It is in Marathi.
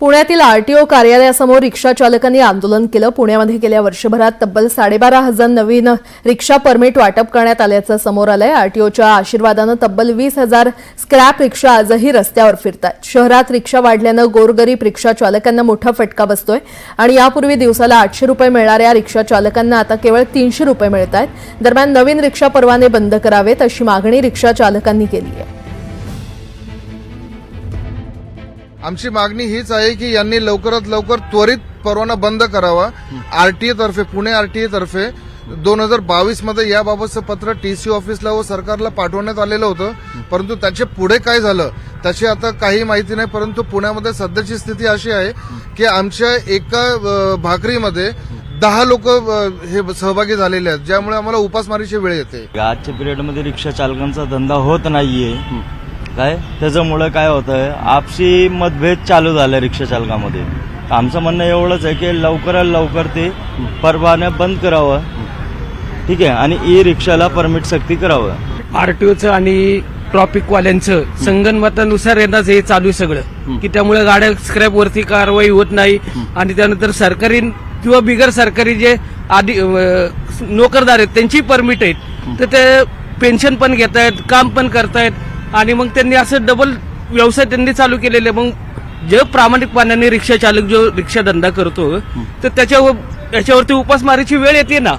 पुण्यातील आरटीओ कार्यालयासमोर रिक्षा चालकांनी आंदोलन केलं। पुण्यामध्ये गेल्या वर्षभरात तब्बल 12,500 नवीन रिक्षा परमिट वाटप करण्यात आल्याचं समोर आलंय। आरटीओच्या आशीर्वादानं तब्बल 20,000 स्क्रॅप रिक्षा आजही रस्त्यावर फिरतात। शहरात रिक्षा वाढल्यानं गोरगरीब रिक्षा चालकांना मोठा फटका बसतोय आणि यापूर्वी दिवसाला 800 रुपये मिळणाऱ्या रिक्षा चालकांना आता केवळ 300 रुपये मिळतायत। दरम्यान नवीन रिक्षा परवाने बंद करावेत अशी मागणी रिक्षा चालकांनी केली आहे। आमची मागणी हीच आहे की यांनी लवकरात लवकर त्वरित परवाना बंद करावा। आरटीए तर्फे पुणे आरटीए तर्फे 2022 मध्ये याबाबतचं पत्र टीसी ऑफिसला व सरकारला पाठवण्यात आलेलं होतं, परंतु त्याचे पुढे काय झालं त्याची आता काही माहिती नाही। परंतु पुण्यामध्ये सध्याची स्थिती अशी आहे की आमच्या एका भाकरीमध्ये 10 लोक हे सहभागी झालेले आहेत, ज्यामुळे आम्हाला उपासमारीची वेळ येते। आजच्या पिरियडमध्ये रिक्षा चालकांचा धंदा होत नाहीये काय, त्याच्यामुळे काय होतंय आपसी मतभेद चालू झाले रिक्षा चालकांमध्ये। आमचं म्हणणं एवढंच आहे की लवकरात लवकर ते परवाना बंद करावं, ठीक आहे, आणि ई रिक्षाला परमिट सक्ती करावं। आरटीओचं आणि ट्रॉफिकवाल्यांचं संगनमतानुसार येणार हे चालू आहे सगळं, की त्यामुळे गाड्या स्क्रॅप वरती कारवाई होत नाही आणि त्यानंतर सरकारी किंवा बिगर सरकारी जे आधी नोकरदार आहेत त्यांची परमिट आहेत, तर ते पेन्शन पण घेत आहेत, काम पण करतायत आणि मग त्यांनी असं डबल व्यवसाय त्यांनी चालू केलेले। मग जे प्रामाणिकपणाने रिक्षा चालक जो रिक्षा धंदा करतो तर त्याच्यावरती उपासमारीची वेळ येते ना।